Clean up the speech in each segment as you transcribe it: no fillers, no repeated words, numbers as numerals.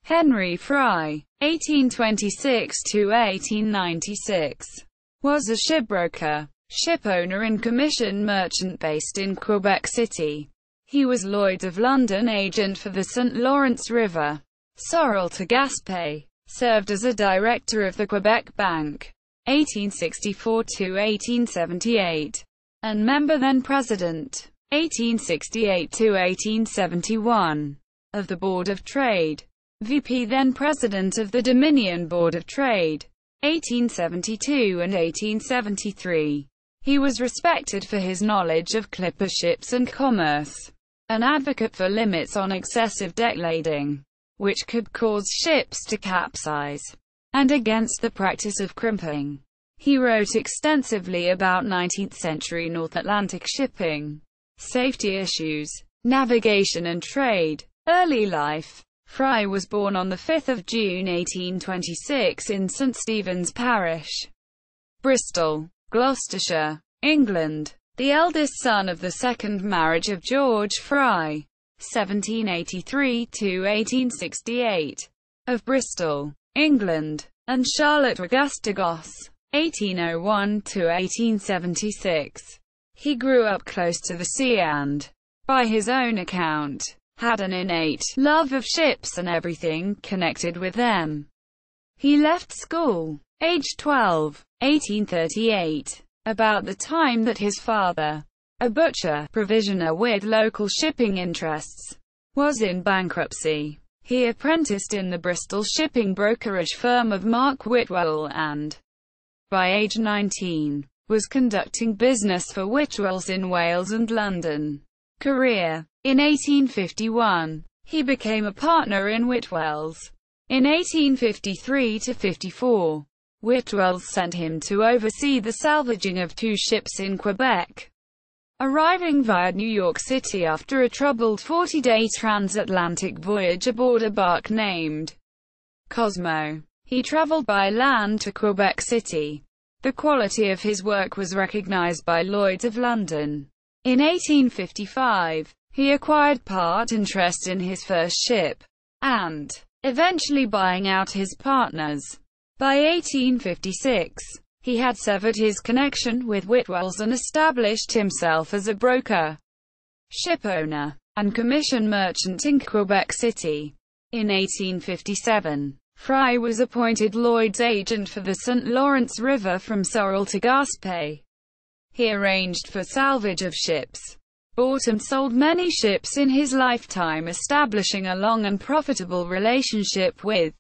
Henry Fry, 1826–1896, was a shipbroker, shipowner and commission merchant based in Quebec City. He was Lloyd's of London agent for the St. Lawrence River. Sorel to Gaspé, served as a director of the Quebec Bank, 1864–1878, and member then president, 1868–1871, of the Board of Trade. VP then president of the Dominion Board of Trade, 1872 and 1873. He was respected for his knowledge of clipper ships and commerce, an advocate for limits on excessive deck lading, which could cause ships to capsize, and against the practice of crimping. He wrote extensively about 19th-century North Atlantic shipping, safety issues, navigation and trade. Early life. Fry was born on 5 June 1826 in St. Stephen's Parish, Bristol, Gloucestershire, England, the eldest son of the second marriage of George Fry, 1783–1868, of Bristol, England, and Charlotte Augusta Goss, 1801–1876. He grew up close to the sea and, by his own account, had an innate love of ships and everything connected with them. He left school, aged 12, 1838, about the time that his father, a butcher, provisioner with local shipping interests, was in bankruptcy. He apprenticed in the Bristol shipping brokerage firm of Mark Whitwell and, by age 19, was conducting business for Whitwells in Wales and London. Career. In 1851, he became a partner in Whitwells. In 1853–54, Whitwells sent him to oversee the salvaging of 2 ships in Quebec. Arriving via New York City after a troubled 40-day transatlantic voyage aboard a bark named Cosmo, he traveled by land to Quebec City. The quality of his work was recognized by Lloyd's of London. In 1855, he acquired part interest in his first ship, and, eventually buying out his partners. By 1856, he had severed his connection with Whitwells and established himself as a broker, shipowner, and commission merchant in Quebec City. In 1857, Fry was appointed Lloyd's agent for the St. Lawrence River from Sorel to Gaspé. He arranged for salvage of ships, bought and sold many ships in his lifetime, establishing a long and profitable relationship with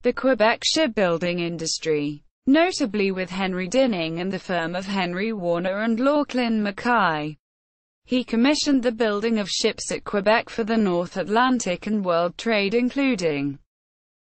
the Quebec shipbuilding industry, notably with Henry Dinning and the firm of Henry Warner and Lauchlin Mackay. He commissioned the building of ships at Quebec for the North Atlantic and world trade, including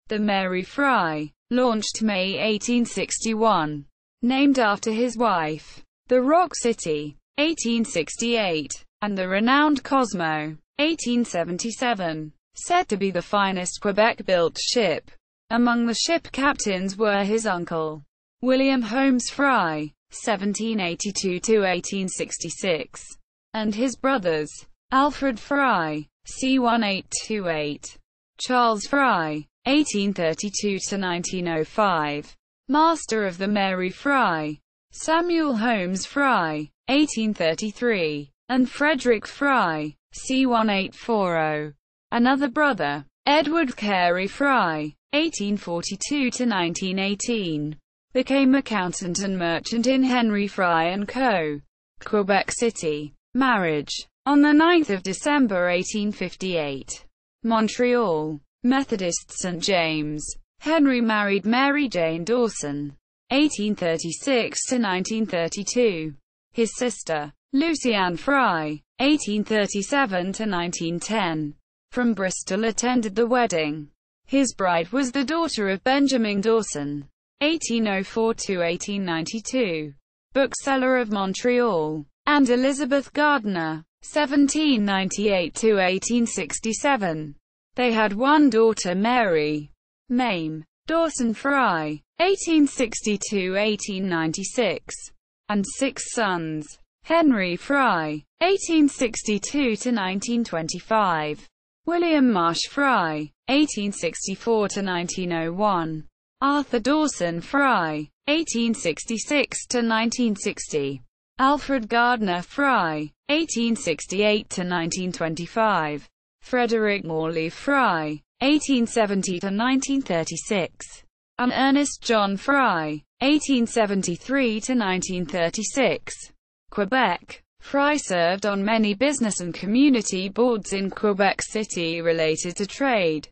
the Mary Fry, launched May 1861, named after his wife, the Rock City, 1868, and the renowned Cosmo, 1877, said to be the finest Quebec-built ship. Among the ship captains were his uncle, William Holmes Fry, 1782–1866, and his brothers, Alfred Fry, C1828, Charles Fry, 1832–1905, master of the Mary Fry, Samuel Holmes Fry, 1833, and Frederick Fry, C1840. Another brother, Edward Carey Fry, 1842–1918, became accountant and merchant in Henry Fry & Co., Quebec City. Marriage. On 9 December 1858. Montreal. Methodist St. James. Henry married Mary Jane Dawson, 1836–1932. His sister, Lucy-Anne Fry, 1837–1910, from Bristol, attended the wedding. His bride was the daughter of Benjamin Dawson, 1804–1892, bookseller of Montreal, and Elizabeth Gardner, 1798–1867. They had one daughter, Mary Mame Dawson Fry, 1860–1896, and 6 sons. Henry Fry, 1862–1925, William Marsh Fry, 1864–1901. Arthur Dawson Fry, 1866–1960. Alfred Gardner Fry, 1868–1925. Frederick Morley Fry, 1870–1936. And Ernest John Fry, 1873–1936. Quebec. Fry served on many business and community boards in Quebec City related to trade,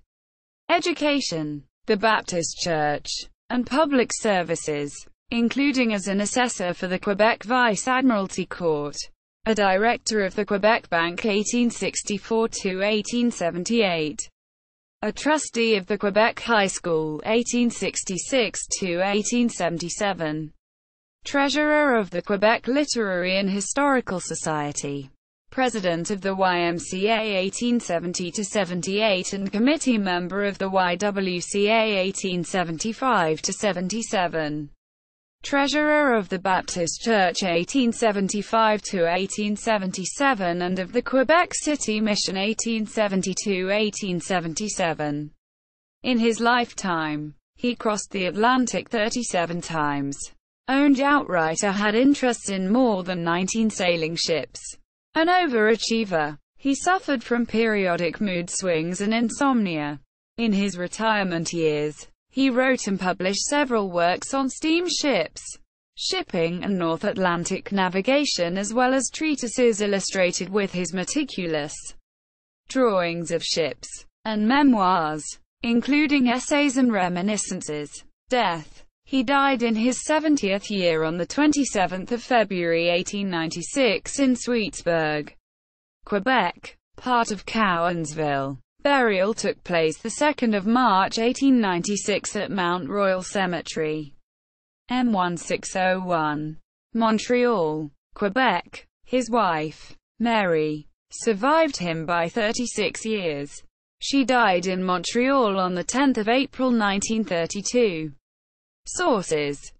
education, the Baptist Church, and public services, including as an assessor for the Quebec Vice-Admiralty Court, a director of the Quebec Bank 1864–1878, a trustee of the Quebec High School 1866–1877, treasurer of the Quebec Literary and Historical Society, president of the YMCA 1870–78 and committee member of the YWCA 1875–77, treasurer of the Baptist Church 1875–1877 and of the Quebec City Mission 1870–1877. In his lifetime, he crossed the Atlantic 37 times, owned outright or had interests in more than 19 sailing ships. An overachiever, he suffered from periodic mood swings and insomnia. In his retirement years, he wrote and published several works on steamships, shipping and North Atlantic navigation, as well as treatises illustrated with his meticulous drawings of ships, and memoirs, including essays and reminiscences. Death. He died in his 70th year on 27 February 1896 in Sweetsburg, Quebec, part of Cowansville. Burial took place 2 March 1896 at Mount Royal Cemetery, M1601, Montreal, Quebec. His wife, Mary, survived him by 36 years. She died in Montreal on 10 April 1932. Sources: